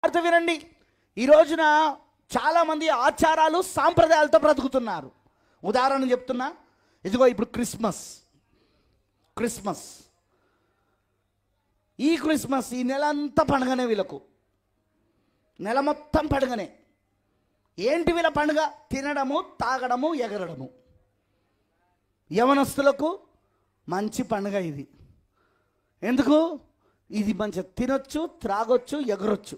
వార్త వినండి. ఈ రోజున చాలామంది ఆచారాలు సాంప్రదాయాలతో బ్రతుకుతున్నారు. ఉదాహరణ చెప్తున్నా, ఇదిగో ఇప్పుడు క్రిస్మస్ ఈ క్రిస్మస్ ఈ నెల అంతా పండుగనే, వీళ్ళకు నెల మొత్తం పండుగనే. ఏంటి వీళ్ళ పండుగ? తినడము, తాగడము, ఎగరడము. యవనస్తులకు మంచి పండుగ ఇది. ఎందుకు? ఇది మంచిగా తినొచ్చు, త్రాగొచ్చు, ఎగరొచ్చు,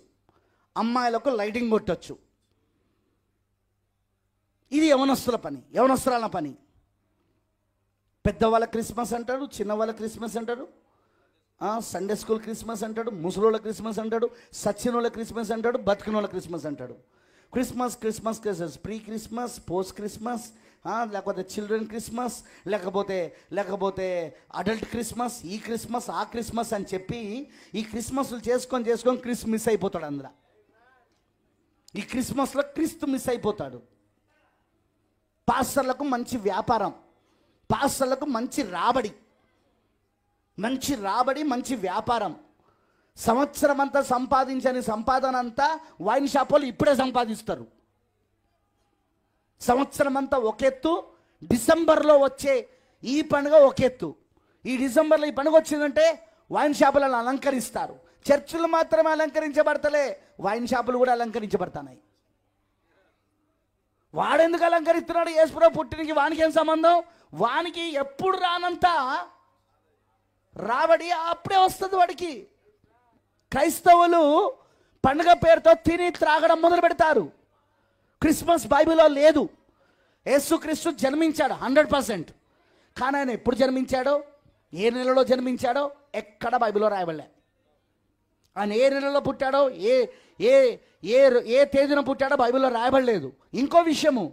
అమ్మాయిలకు లైటింగ్ కొట్టొచ్చు. ఇది యవనస్తుల పని, యవనస్తురాల పని. పెద్దవాళ్ళ క్రిస్మస్ అంటాడు, చిన్నవాళ్ళ క్రిస్మస్ అంటాడు, సండే స్కూల్ క్రిస్మస్ అంటాడు, ముసలోళ్ళ క్రిస్మస్ అంటాడు, సచ్చినోళ్ళ క్రిస్మస్ అంటాడు, బతికినోళ్ళ క్రిస్మస్ అంటాడు. Christmas pre Christmas, post Christmas, లేకపోతే చిల్డ్రన్ క్రిస్మస్, లేకపోతే అడల్ట్ క్రిస్మస్, ఈ క్రిస్మస్ ఆ క్రిస్మస్ అని చెప్పి ఈ క్రిస్మస్లు చేసుకొని క్రిస్ మిస్ అయిపోతాడు. అందులో ఈ క్రిస్మస్లో క్రీస్తు మిస్ అయిపోతాడు. పాస్టర్లకు మంచి వ్యాపారం, పాస్టర్లకు మంచి రాబడి, మంచి వ్యాపారం. సంవత్సరం అంతా సంపాదించని సంపాదన అంతా వైన్ షాప్ వాళ్ళు ఇప్పుడే సంపాదిస్తారు. సంవత్సరం అంతా ఒక ఎత్తు, డిసెంబర్లో వచ్చే ఈ పండుగ ఒక ఎత్తు. ఈ డిసెంబర్లో ఈ పండుగ వచ్చిందంటే వైన్ షాపులను అలంకరిస్తారు. చర్చిలు మాత్రమే అలంకరించబడతలే, వైన్ షాపులు కూడా అలంకరించబడుతున్నాయి. వాడెందుకు అలంకరిస్తున్నాడు? యేసుప్రభు పుట్టినకి వానికి ఏం సంబంధం? వానికి ఎప్పుడు రానంత రాబడి అప్పుడే వస్తుంది వాడికి. క్రైస్తవులు పండుగ పేరుతో తిని త్రాగడం మొదలు పెడతారు. క్రిస్మస్ బైబిల్లో లేదు. యేసుక్రీస్తు జన్మించాడు 100%. కానీ ఆయన ఎప్పుడు జన్మించాడో, ఏ నెలలో జన్మించాడో ఎక్కడ బైబిల్లో రాయబడలే. ఆయన ఏ నెలలో పుట్టాడో, ఏ ఏ ఏ ఏ తేదీన పుట్టాడో బైబిల్లో రాయబడలేదు. ఇంకో విషయము,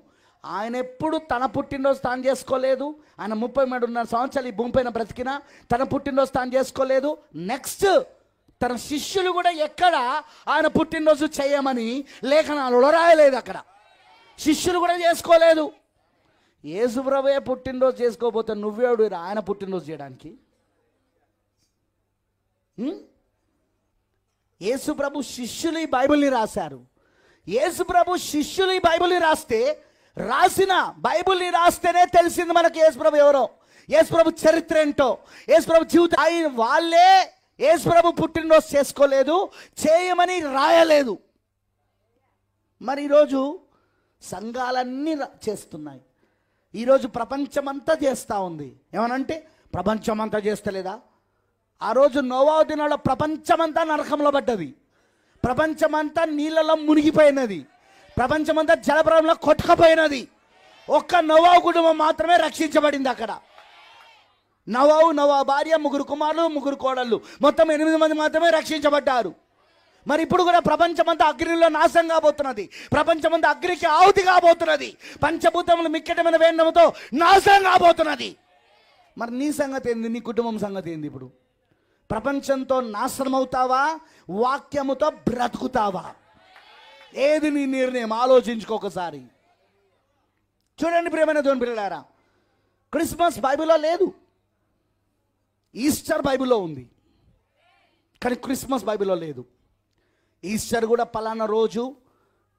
ఆయన ఎప్పుడు తన పుట్టినరోజు తాను చేసుకోలేదు. ఆయన 33 సంవత్సరాలు ఈ భూమిపైన బ్రతికినా తన పుట్టినరోజు తాను చేసుకోలేదు. నెక్స్ట్ తన శిష్యులు కూడా ఎక్కడ ఆయన పుట్టినరోజు చేయమని లేఖనాలలో రాయలేదు. అక్కడ శిష్యులు కూడా చేసుకోలేదు. యేసుప్రభువే పుట్టినరోజు చేసుకోకపోతే నువ్వేడు ఆయన పుట్టినరోజు చేయడానికి? యేసుప్రభు శిష్యులు ఈ బైబిల్ని రాశారు. యేసుప్రభు శిష్యులు ఈ బైబిల్ని రాసిన బైబిల్ని రాస్తేనే తెలిసింది మనకు యేసుప్రభు ఎవరో, యేసుప్రభు చరిత్ర ఏంటో, యేసుప్రభు జీవితం. వాళ్ళే యేసుప్రభు పుట్టినరోజు చేసుకోలేదు, చేయమని రాయలేదు. మరి ఈరోజు సంఘాలన్నీ చేస్తున్నాయి. ఈరోజు ప్రపంచమంతా చేస్తూ ఉంది. ఏమనంటే ప్రపంచమంతా చేస్తలేదా? ఆ రోజు నోవా దినాల్లో ప్రపంచమంతా నరకంలో పడ్డది, ప్రపంచమంతా నీళ్ళలో మునిగిపోయినది, ప్రపంచమంతా జలప్రలయంలో కొట్టుకపోయినది. ఒక్క నోవా కుటుంబం మాత్రమే రక్షించబడింది. అక్కడ నోవా భార్య, 3 కుమారులు, 3 కోడళ్ళు, మొత్తం 8 మంది మాత్రమే రక్షించబడ్డారు. మరి ఇప్పుడు కూడా ప్రపంచమంతా అగ్నిలో నాశనం కాబోతున్నది, ప్రపంచమంతా అగ్నికి ఆహుతి కాబోతున్నది, పంచభూతములు మిక్కటమైన వేండముతో నాశనం కాబోతున్నది. మరి నీ సంగతి ఏంది? నీ కుటుంబం సంగతి ఏంది? ఇప్పుడు ప్రపంచంతో నాశనం అవుతావా, వాక్యముతో బ్రతుకుతావా? ఏది నీ నిర్ణయం? ఆలోచించుకోకసారి. చూడండి ప్రియమైన దేవుని పిల్లలారా, క్రిస్మస్ బైబిల్లో లేదు, ఈస్టర్ బైబిల్లో ఉంది, కానీ క్రిస్మస్ బైబిల్లో లేదు. ఈస్టర్ కూడా పలానా రోజు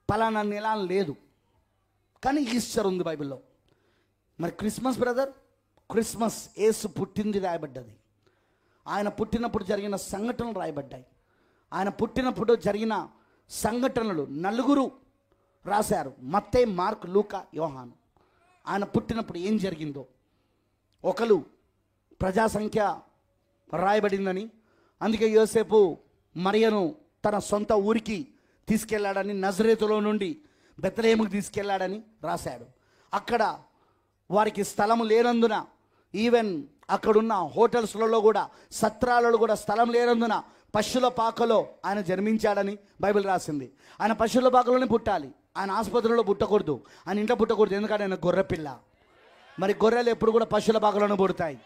పలానా నెల లేదు, కానీ ఈస్టర్ ఉంది బైబిల్లో. మరి క్రిస్మస్ బ్రదర్, క్రిస్మస్ యేసు పుట్టింది రాయబడ్డది. ఆయన పుట్టినప్పుడు జరిగిన సంఘటనలు రాయబడ్డాయి. ఆయన పుట్టినప్పుడు జరిగిన సంఘటనలు 4 రాశారు: మత్తయి, మార్కు, లూకా, యోహాను. ఆయన పుట్టినప్పుడు ఏం జరిగిందో, ఒకరు ప్రజాసంఖ్య రాయబడిందని, అందుకే యోసేపు మరియను తన సొంత ఊరికి తీసుకెళ్లాడని, నజరేతులో నుండి బెత్లెహేముకు తీసుకెళ్లాడని రాశాడు. అక్కడ వారికి స్థలం లేనందున, ఈవెన్ అక్కడున్న హోటల్స్లలో కూడా, సత్రాలలో కూడా స్థలం లేనందున పశువుల పాకలో ఆయన జన్మించాడని బైబిల్ రాసింది. ఆయన పశువుల పాకలోనే పుట్టాలి, ఆయన ఆసుపత్రిలో పుట్టకూడదు, ఆయన ఇంట్లో పుట్టకూడదు, ఎందుకంటే ఆయన గొర్రెపిల్ల. మరి గొర్రెలు ఎప్పుడు కూడా పశువుల పాకలోనే పుడతాయి.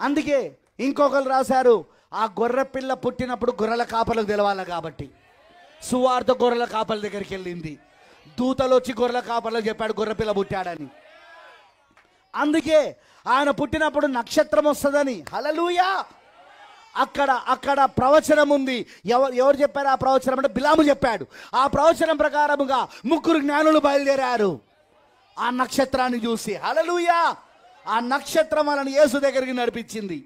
అందుకే ఇంకొకరు రాశారు, ఆ గొర్రెపిల్ల పుట్టినప్పుడు గొర్రెల కాపలకు తెలవాలి కాబట్టి సువార్త గొర్రెల కాపల దగ్గరికి వెళ్ళింది. దూతలు వచ్చి గొర్రెల కాపలకు చెప్పాడు గొర్రెపిల్ల పుట్టాడని. అందుకే ఆయన పుట్టినప్పుడు నక్షత్రం వస్తుందని, హల్లెలూయా, అక్కడ అక్కడ ప్రవచనం ఉంది. ఎవరు చెప్పారు ఆ ప్రవచనం అంటే బిలాము చెప్పాడు. ఆ ప్రవచనం ప్రకారముగా 3 జ్ఞానులు బయలుదేరారు ఆ నక్షత్రాన్ని చూసి. హల్లెలూయా! ఆ నక్షత్రం వాళ్ళని యేసు దగ్గరికి నడిపించింది.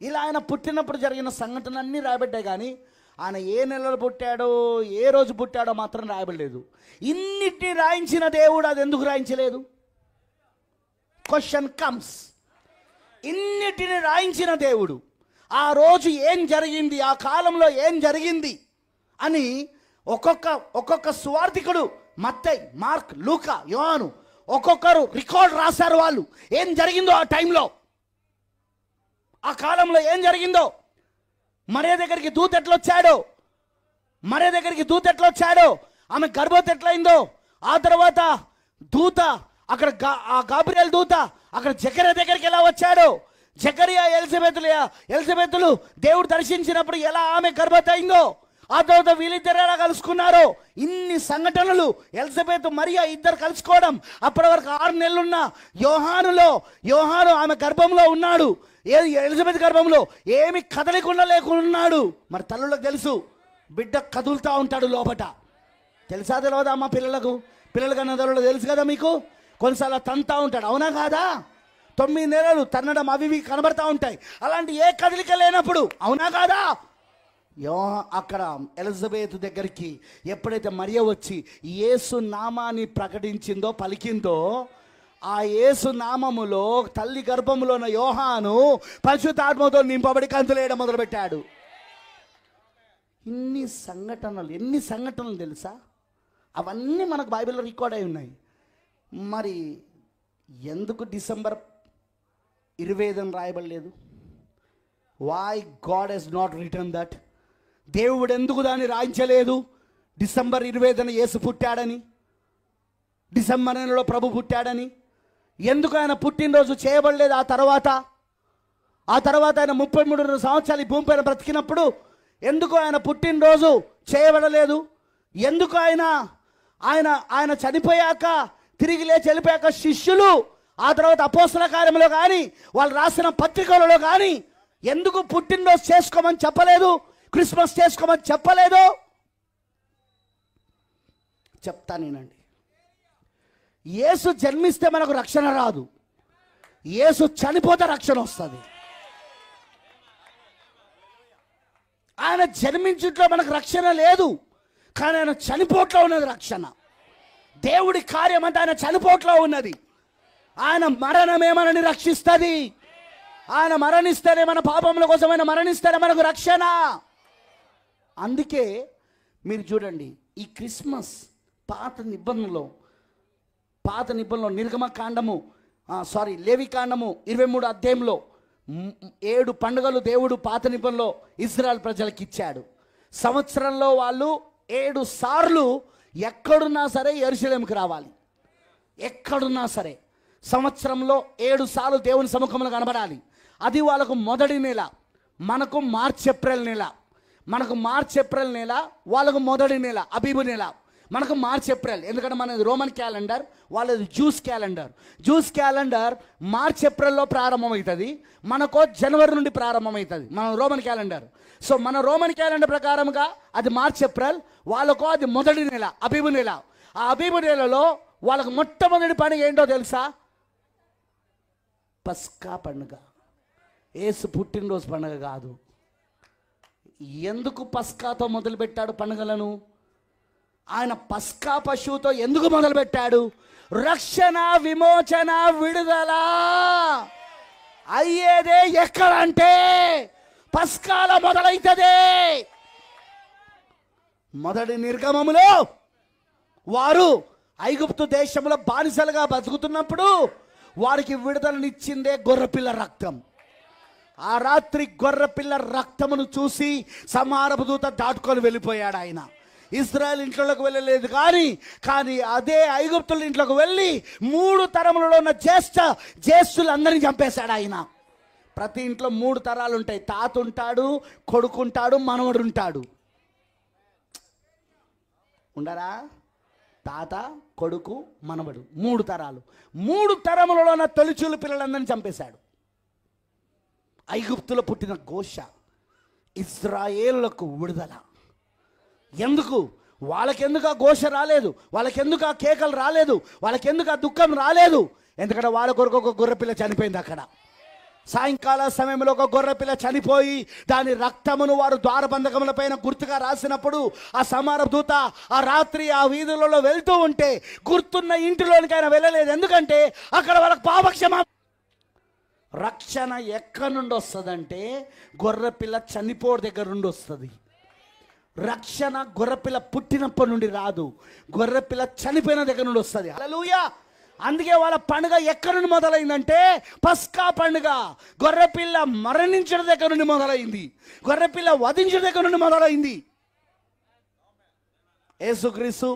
ఇలా ఆయన పుట్టినప్పుడు జరిగిన సంఘటనలన్నీ రాయబడ్డాయి, కానీ ఆయన ఏ నెలలో పుట్టాడో ఏ రోజు పుట్టాడో మాత్రం రాయబడలేదు. ఇన్నిటిని రాయించిన దేవుడు అది ఎందుకు రాయించలేదు? Question comes. ఇన్నిటిని రాయించిన దేవుడు ఆ రోజు ఏం జరిగింది, ఆ కాలంలో ఏం జరిగింది అని ఒక్కొక్క సువార్థికుడు మత్తయి, మార్క్, లూకా, యోహాను ఒక్కొక్కరు రికార్డ్ రాశారు. వాళ్ళు ఏం జరిగిందో ఆ టైంలో, ఆ కాలంలో ఏం జరిగిందో, మరియ దగ్గరికి దూత ఎట్లొచ్చాడో, ఆమె గర్భవతి ఎట్లయిందో, ఆ తర్వాత దూత అక్కడ ఆ గాబ్రియల్ దూత అక్కడ జకరియా దగ్గరికి ఎలా వచ్చాడో, జకరియా ఎలిజబెతులు దేవుడు దర్శించినప్పుడు ఎలా ఆమె గర్భవతి అయిందో, ఆ తర్వాత వీళ్ళిద్దరు ఎలా కలుసుకున్నారో, ఇన్ని సంఘటనలు. ఎలిజబెత్ మరియా ఇద్దరు కలుసుకోవడం, అప్పటి వరకు 6 నెలలున్న యోహాను ఆమె గర్భంలో ఉన్నాడు. ఎలిజబెత్ గర్భంలో ఏమి కదలికుండా లేకున్నాడు. మరి తల్లులకు తెలుసు బిడ్డ కదులుతూ ఉంటాడు లోపట. తెలుసా తెలియదా అమ్మ? పిల్లలకన్నా తల్లులకు తెలుసు కదా మీకు. కొన్నిసార్లు తంతా ఉంటాడు, అవునా కాదా? 9 నెలలు తన్నడం అవి కనబడతా ఉంటాయి. అలాంటి ఏ కదలిక లేనప్పుడు, అవునా కాదా? అక్కడ ఎలిజబెత్ దగ్గరికి ఎప్పుడైతే మరియ వచ్చి యేసు నామాన్ని ప్రకటించిందో, పలికిందో, ఆ యేసు నామములో తల్లి గర్భములో ఉన్న యోహాను పరిశుద్ధాత్మతో నింపబడి కంతులేయడం మొదలుపెట్టాడు. ఎన్ని సంఘటనలు తెలుసా? అవన్నీ మనకు బైబిల్లో రికార్డ్ అయి ఉన్నాయి. మరి ఎందుకు డిసెంబర్ 25 రాయబడలేదు? Why God has not return that? దేవుడు ఎందుకు దాన్ని రాయించలేదు? డిసెంబర్ 25 యేసు పుట్టాడని, డిసెంబర్ నెలలో ప్రభు పుట్టాడని. ఎందుకు ఆయన పుట్టినరోజు చేయబడలేదు? ఆ తర్వాత ఆయన 33 సంవత్సరాలు ఈ భూమిపైన బ్రతికినప్పుడు ఎందుకు ఆయన పుట్టినరోజు చేయబడలేదు? ఎందుకు ఆయన చనిపోయాక, తిరిగి లేచి వెళ్ళిపోయాక శిష్యులు, ఆ తర్వాత అపోస్తల కార్యంలో కానీ వాళ్ళు రాసిన పత్రికలలో కానీ ఎందుకు పుట్టినరోజు చేసుకోమని చెప్పలేదు? క్రిస్మస్ చేసుకోమని చెప్పలేదు? చెప్తానేనండి. యేసు జన్మిస్తే మనకు రక్షణ రాదు, యేసు చనిపోతే రక్షణ వస్తుంది. ఆయన జన్మించుట్లో మనకు రక్షణ లేదు, కానీ ఆయన చనిపోట్లో ఉన్నది రక్షణ. దేవుడి కార్యం అంటే ఆయన చనిపోట్లో ఉన్నది. ఆయన మరణమే మనని రక్షిస్తుంది. ఆయన మరణిస్తేనే, మన పాపముల కోసమైన మరణిస్తేనే మనకు రక్షణ. అందుకే మీరు చూడండి, ఈ క్రిస్మస్ పాత నిబంధనలో లేవి కాండము 23 అధ్యాయంలో 7 పండుగలు దేవుడు పాత నిబంధనలో ఇజ్రాయెల్ ప్రజలకు ఇచ్చాడు. సంవత్సరంలో వాళ్ళు 7 సార్లు ఎక్కడున్నా సరే యెరూషలేముకి రావాలి. ఎక్కడున్నా సరే సంవత్సరంలో 7 సార్లు దేవుని సముఖంలో కనబడాలి. అది వాళ్ళకు మొదటి నెల. మనకు మార్చ్ ఏప్రిల్ నెల. వాళ్ళకు మొదటి నెల అబీబు నెల. మనకు మార్చ్ ఏప్రిల్, ఎందుకంటే మనది రోమన్ క్యాలెండర్, వాళ్ళది జ్యూస్ క్యాలెండర్ మార్చ్ ఏప్రిల్లో ప్రారంభమవుతుంది. మనకు జనవరి నుండి ప్రారంభమవుతుంది మన రోమన్ క్యాలెండర్. సో మన రోమన్ క్యాలెండర్ ప్రకారంగా అది మార్చ్ ఏప్రిల్, వాళ్ళకు అది మొదటి నెల అబీబు నెల. ఆ అబీబు నెలలో వాళ్ళకు మొట్టమొదటి పండుగ ఏంటో తెలుసా? పస్కా పండుగ. యేసు పుట్టినరోజు పండుగ కాదు. ఎందుకు పస్కాతో మొదలుపెట్టాడు పండుగలను? ఆయన పస్కా పశువుతో ఎందుకు మొదలుపెట్టాడు? రక్షణ, విమోచన, విడుదల అయ్యేదే ఎక్కడంటే పస్కాల మొదలైతదే. మొదటి నిర్గమములో వారు ఐగుప్తు దేశంలో బానిసలుగా బతుకుతున్నప్పుడు వారికి విడుదలనిచ్చిందే గొర్రెపిల్ల రక్తం. ఆ రాత్రి గొర్రెపిల్ల రక్తమును చూసి సంహారపు దూత దాటుకొని వెళ్ళిపోయాడు. ఆయన ఇశ్రాయేల్ ఇంట్లోకి వెళ్ళలేదు, కానీ అదే ఐగుప్తుల ఇంట్లోకి వెళ్ళి 3 తరములలో ఉన్న జ్యేష్ఠులందరినీ చంపేశాడు ఆయన. ప్రతి ఇంట్లో 3 తరాలు ఉంటాయి. తాత ఉంటాడు, కొడుకుంటాడు, మనవడు ఉంటాడు. ఉండరా? తాత, కొడుకు, మనవడు, 3 తరాలు. 3 తరములలో ఉన్న తొలిచూలు పిల్లలందరినీ చంపేశాడు. ఐగుప్తులో పుట్టిన ఘోష ఇశ్రాయేలులకు విడుదల. ఎందుకు? వాళ్ళకెందుకు ఆ ఘోష రాలేదు, వాళ్ళకెందుకు ఆ కేకలు రాలేదు, వాళ్ళకెందుకు ఆ దుఃఖం రాలేదు? ఎందుకంటే వాళ్ళ కొరకు ఒక గొర్రెపిల్ల చనిపోయింది. అక్కడ సాయంకాల సమయంలో ఒక గొర్రెపిల్ల చనిపోయి దాని రక్తమును వారు ద్వారబంధకముల పైన గుర్తుగా రాసినప్పుడు ఆ సమార దూత ఆ రాత్రి ఆ వీధులలో వెళ్తూ ఉంటే గుర్తున్న ఇంటిలోనికి ఆయన వెళ్ళలేదు. ఎందుకంటే అక్కడ వాళ్ళకి పాపక్షమా. రక్షణ ఎక్కడి నుండి వస్తుందంటే గొర్రెపిల్ల చనిపోవడం దగ్గర నుండి వస్తుంది. రక్షణ గొర్రెపిల్ల పుట్టినప్పటి నుండి రాదు, గొర్రెపిల్ల చనిపోయిన దగ్గర నుండి వస్తుంది. హల్లెలూయా. అందుకే వాళ్ళ పండుగ ఎక్కడి నుండి మొదలైందంటే పస్కా పండుగ గొర్రెపిల్ల మరణించడం దగ్గర నుండి మొదలైంది, గొర్రెపిల్ల వధించడం దగ్గర నుండి మొదలైంది. యేసుక్రీస్తు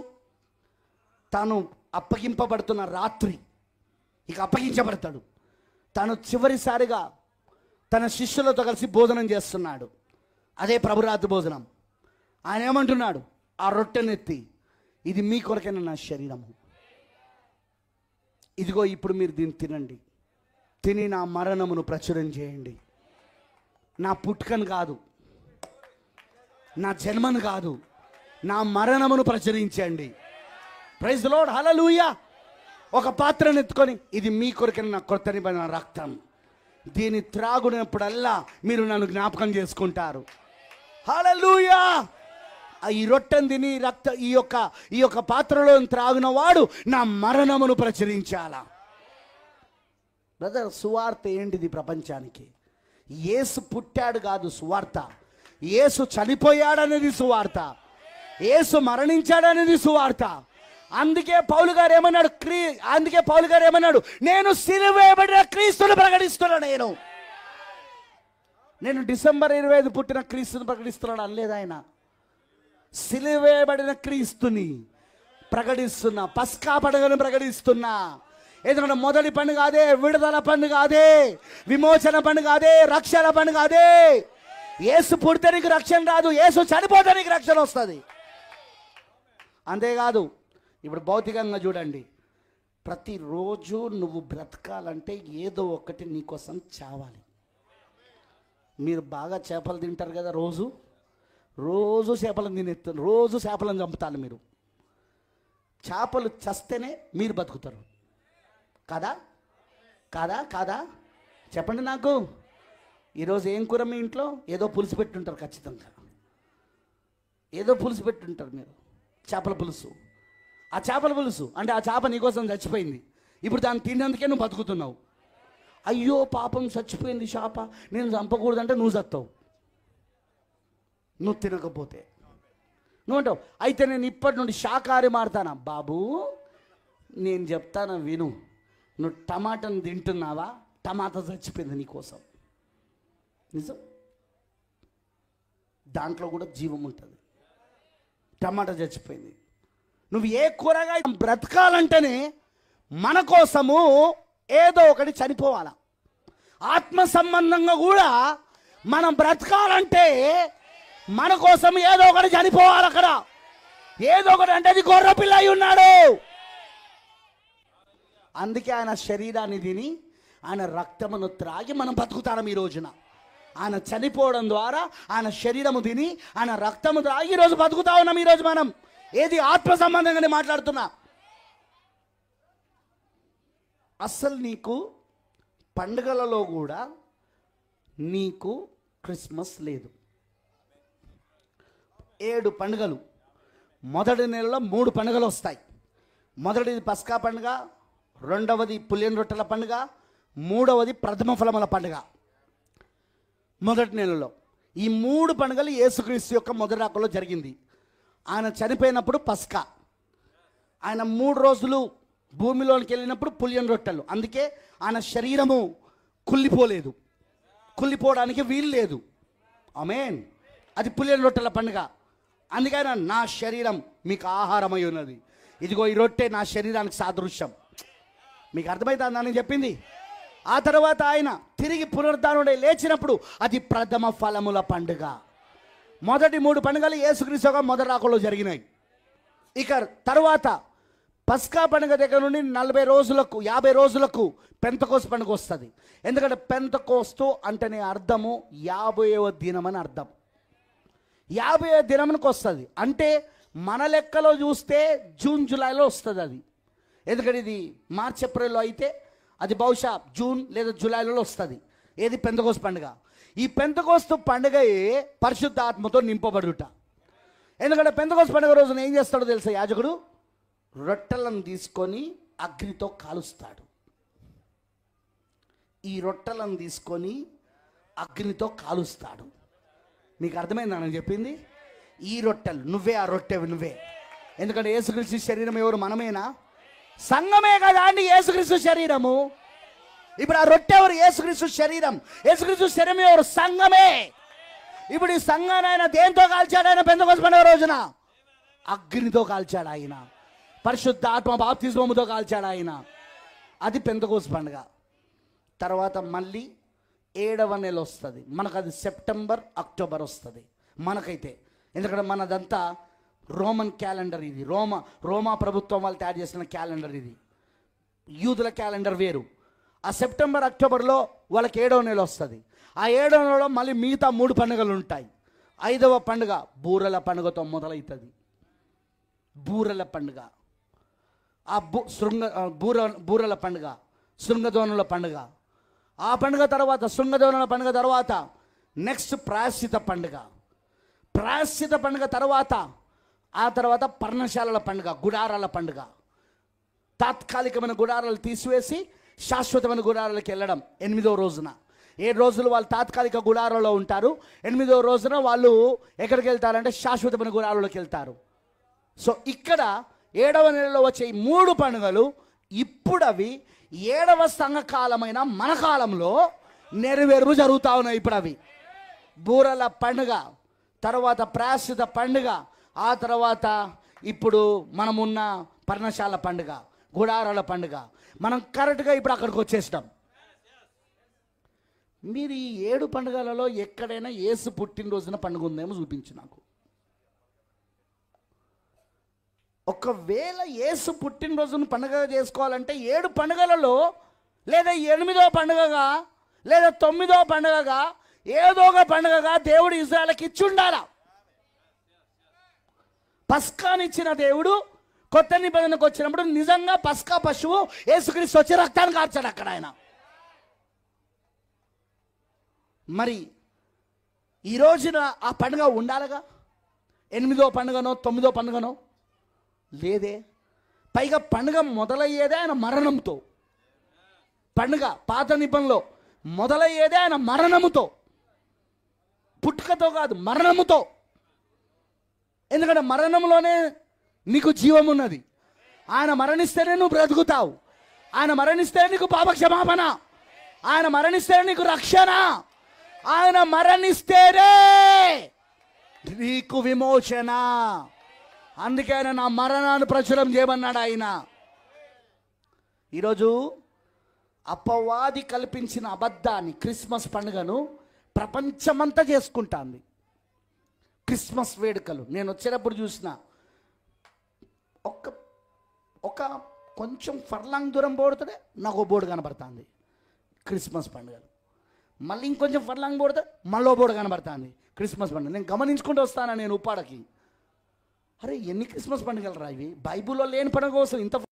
తాను అప్పగింపబడుతున్న రాత్రి ఇక అప్పగించబడతాడు. తాను చివరిసారిగా తన శిష్యులతో కలిసి భోజనం చేస్తున్నాడు. అదే ప్రభురాత్రి భోజనం. ఆయన ఏమంటున్నాడు? ఆ రొట్టెనెత్తి, ఇది మీ కొరకైన నా శరీరము, ఇదిగో ఇప్పుడు మీరు దీన్ని తినండి, తిని నా మరణమును ప్రచురం చేయండి. నా పుట్టుకను కాదు, నా జన్మను కాదు, నా మరణమును ప్రచురించండి. Praise the Lord. హల్లెలూయా. ఒక పాత్రను ఎత్తుకొని, ఇది మీ కొరకైన నా కొత్త నిబంధన రక్తం, దీన్ని త్రాగునప్పుడల్లా మీరు నన్ను జ్ఞాపకం చేసుకుంటారు. హల్లెలూయా. ఈ రొట్టెను తిని ఈ యొక్క పాత్రలో త్రాగిన వాడు నా మరణమును ప్రచురించాలా. బ్రదర్, సువార్త ఏంటిది ప్రపంచానికి? యేసు పుట్టాడు కాదు సువార్త, యేసు చనిపోయాడనేది సువార్త, యేసు మరణించాడనేది సువార్త. అందుకే పౌలు గారు ఏమన్నాడు? నేను సిలువ వేయబడిన క్రీస్తును ప్రకటిస్తున్నా. నేను డిసెంబర్ 25 పుట్టిన క్రీస్తుని ప్రకటిస్తున్నాడు అనలేదు ఆయన. సిలువ వేయబడిన క్రీస్తుని ప్రకటిస్తున్నా, పస్కా పండుగను ప్రకటిస్తున్నా. ఎందుకంటే మొదటి పండుగ అదే, విడుదల పండుగ అదే, విమోచన పండుగ అదే, రక్షణ పండుగ అదే. యేసు పుడితే నీకు రక్షణ రాదు, యేసు చనిపోతే నీకు రక్షణ వస్తుంది. అంతేకాదు, ఇప్పుడు భౌతికంగా చూడండి, ప్రతిరోజు నువ్వు బ్రతకాలంటే ఏదో ఒకటి నీకోసం చావాలి. మీరు బాగా చేపలు తింటారు కదా, రోజు చేపలను తినేస్తారు, రోజు చేపలను చంపుతారు మీరు. చేపలు చస్తేనే మీరు బతుకుతారు. కాదా కాదా కాదా చెప్పండి నాకు. ఈరోజు ఏం కూర మీ ఇంట్లో? ఏదో పులుసు పెట్టుంటారు, ఖచ్చితంగా ఏదో పులుసు పెట్టుంటారు మీరు, చేపల పులుసు. ఆ చేపల పులుసు అంటే ఆ చేప నీకోసం చచ్చిపోయింది, ఇప్పుడు దాన్ని తిన్నందుకే నువ్వు బతుకుతున్నావు. అయ్యో పాపం చచ్చిపోయింది చేప, నేను చంపకూడదంటే నువ్వు చస్తావు, నువ్వు తినకపోతే. నువ్వు అంటావు, అయితే నేను ఇప్పటి నుండి శాకాహారి మారుతానా? బాబు నేను చెప్తాను విను. నువ్వు టమాటాను తింటున్నావా? టమాటా చచ్చిపోయింది నీకోసం, నిజం. దాంట్లో కూడా జీవం ఉంటుంది. టమాటా చచ్చిపోయింది. నువ్వు ఏ కూరగాయ బ్రతకాలంటేనే మన కోసము ఏదో ఒకటి చనిపోవాలా. ఆత్మ సంబంధంగా కూడా మనం బ్రతకాలంటే మన కోసం ఏదో ఒకటి చనిపోవాలి. అక్కడ ఏదో ఒకటి అంటే అది గొర్రెపిల్ల అయి ఉన్నాడు. అందుకే ఆయన శరీరాన్ని తిని ఆయన రక్తమును త్రాగి మనం బతుకుతాం ఈ రోజున. ఆయన చనిపోవడం ద్వారా ఆయన శరీరము తిని ఆయన రక్తము త్రాగి ఈరోజు బతుకుతా ఉన్నాం. ఈరోజు మనం ఏది ఆత్మ సంబంధంగానే మాట్లాడుతున్నా. అసలు నీకు పండుగలలో కూడా నీకు క్రిస్మస్ లేదు. 7 పండుగలు, మొదటి నెలలో 3 పండుగలు వస్తాయి. మొదటిది పస్కా పండుగ, రెండవది పులియన్ రొట్టెల పండుగ, మూడవది ప్రథమ ఫలముల పండుగ. మొదటి నెలలో ఈ 3 పండుగలు యేసుక్రీస్తు యొక్క మొదటి రాకలో జరిగింది. ఆయన చనిపోయినప్పుడు పస్కా, ఆయన 3 రోజులు భూమిలోనికి వెళ్ళినప్పుడు పులియన్ రొట్టెలు. అందుకే ఆయన శరీరము కుళ్ళిపోలేదు, కుళ్ళిపోవడానికి వీలు లేదు. ఆమేన్. అది పులియన్ రొట్టెల పండుగ. అందుకే ఆయన నా శరీరం మీకు ఆహారమై ఉన్నది, ఇదిగో ఈ రొట్టె నా శరీరానికి సాదృశ్యం. మీకు అర్థమవుతుందా నేను చెప్పింది? ఆ తర్వాత ఆయన తిరిగి పునరుద్ధానుడై లేచినప్పుడు అది ప్రథమ ఫలముల పండుగ. మొదటి 3 పండుగలు యేసుక్రీస్తు మొదటి రాకలో జరిగినాయి. ఇక తర్వాత పస్కా పండుగ దగ్గర నుండి 40 రోజులకు 50 రోజులకు పెంతెకోస్తు పండుగ వస్తుంది. ఎందుకంటే పెంతెకోస్తు అంటేనే అర్థము 50వ దినం అని అర్థం. 50వ దినంకి వస్తుంది అంటే మన లెక్కలో చూస్తే జూన్ జూలైలో వస్తుంది అది. ఎందుకంటే ఇది మార్చ్ ఏప్రిల్లో అయితే అది బహుశా జూన్ లేదా జూలైలో వస్తుంది. ఏది పెంతెకోస్తు పండుగ. ఈ పెంతెకోస్తు పండుగయే పరిశుద్ధ ఆత్మతో నింపబడుట. ఎందుకంటే పెంతెకోస్తు పండుగ రోజున ఏం చేస్తాడో తెలుసా? యాజకుడు రొట్టెలను తీసుకొని అగ్నితో కాలుస్తాడు. ఈ రొట్టెలను తీసుకొని అగ్నితో కాలుస్తాడు. మీకు అర్థమైందా నేను చెప్పింది? ఈ రొట్టెలు నువ్వే, ఆ రొట్టెవి నువ్వే. ఎందుకంటే యేసుక్రీస్తు శరీరం ఎవరు? మనమేనా? సంఘమే కదా అండి యేసుక్రీస్తు శరీరము. ఇప్పుడు ఆ రొట్టె ఎవరు? యేసుక్రీస్తు శరీరం. యేసుక్రీస్తు శరీరం ఎవరు? సంఘమే. ఇప్పుడు ఈ సంఘాన్ని ఆయన దేంతో కాల్చాడు? ఆయన పెంతెకోస్తు పండుగ రోజున అగ్నితో కాల్చాడు. ఆయన పరిశుద్ధ ఆత్మ బాప్తిస్మముతో కాల్చాడు ఆయన. అది పెంతెకోస్తు పండుగ. తర్వాత మళ్ళీ 7వ నెల వస్తుంది మనకు. అది సెప్టెంబర్ అక్టోబర్ వస్తుంది మనకైతే. ఎందుకంటే మనదంతా రోమన్ క్యాలెండర్. ఇది రోమా ప్రభుత్వం వాళ్ళు తయారు చేసిన క్యాలెండర్. ఇది యూదుల క్యాలెండర్ వేరు. ఆ సెప్టెంబర్ అక్టోబర్లో వాళ్ళకి 7వ నెల వస్తుంది. ఆ 7వ నెలలో మళ్ళీ మిగతా 3 పండుగలు ఉంటాయి. 5వ పండుగ బూరల పండుగతో మొదలవుతుంది. బూరల పండుగ, ఆ బూరల పండుగ, శృంగధ్వనుల పండుగ. ఆ పండుగ తర్వాత, శృంగధ్వనుల పండుగ తర్వాత నెక్స్ట్ ప్రాయశ్చిత పండుగ. ప్రాయశ్చిత పండుగ తర్వాత ఆ తర్వాత పర్ణశాలల పండుగ, గుడారాల పండుగ. తాత్కాలికమైన గుడారాలు తీసివేసి శాశ్వతమైన గుడారాలకు వెళ్ళడం 8వ రోజున. 7 రోజులు వాళ్ళు తాత్కాలిక గుడారాల్లో ఉంటారు. 8వ రోజున వాళ్ళు ఎక్కడికి వెళ్తారంటే శాశ్వతమైన గుడారాలకు వెళ్తారు. సో ఇక్కడ 7వ నెలలో వచ్చే ఈ 3 పండుగలు ఇప్పుడు అవి 7వ సంఘకాలమైన మన కాలంలో నెరవేర్పు జరుగుతూ ఉన్నాయి. ఇప్పుడు అవి బూరల పండుగ, తర్వాత ప్రాయశ్చిత పండుగ, ఆ తర్వాత ఇప్పుడు మనమున్న పర్ణశాల పండుగ, గుడారాల పండుగ. మనం కరెక్ట్గా ఇప్పుడు అక్కడికి వచ్చేసినాం. మీరు ఈ 7 పండుగలలో ఎక్కడైనా యేసు పుట్టినరోజున పండుగ ఉందేమో చూపించు నాకు. ఒకవేళ యేసు పుట్టినరోజును పండుగ చేసుకోవాలంటే 7 పండుగలలో లేదా 8వ పండుగగా లేదా 9వ పండుగగా ఏదో ఒక పండుగగా దేవుడు ఇజ్రాయెల్కి ఇచ్చి ఉండాలా. పస్కానిచ్చిన దేవుడు కొత్త నిబంధనకు వచ్చినప్పుడు నిజంగా పస్కా పశువు యేసుక్రీస్తు వచ్చి రక్తాన్ని కార్చాడు అక్కడ ఆయన. మరి ఈ రోజున ఆ పండుగ ఉండాలిగా. 8వ పండుగనో 9వ పండుగనో లేదే. పైగా పండుగ మొదలయ్యేదే ఆయన మరణంతో. పండుగ పాత నిబంధనలో మొదలయ్యేదే ఆయన మరణముతో, పుట్టుకతో కాదు, మరణముతో. ఎందుకంటే మరణంలోనే నీకు జీవం ఉన్నది. ఆయన మరణిస్తేనే నువ్వు బ్రతుకుతావు. ఆయన మరణిస్తేనే నీకు పాప క్షమాపణ. ఆయన మరణిస్తేనే నీకు రక్షణ. ఆయన మరణిస్తేనే నీకు విమోచన. అందుకే ఆయన నా మరణాన్ని ప్రచురం చేయమన్నాడు ఆయన. ఈరోజు అపవాది కల్పించిన అబద్ధాన్ని, క్రిస్మస్ పండుగను ప్రపంచమంతా చేసుకుంటాంది. క్రిస్మస్ వేడుకలు నేను వచ్చేటప్పుడు చూసిన ఒక కొంచెం ఫర్లాంగ్ దూరం పోడుతుంటే నాకు బోర్డు కనబడుతుంది క్రిస్మస్ పండుగలు. మళ్ళీ ఇంకొంచెం ఫర్లాంగ్ పోడితే మళ్ళీ బోర్డు కనబడుతుంది క్రిస్మస్ పండుగ. నేను గమనించుకుంటూ వస్తాను నేను ఉప్పాడకి. అరే ఎన్ని క్రిస్మస్ పండుగలు రా ఇవి? బైబిల్లో లేని పండుగ కోసం ఇంత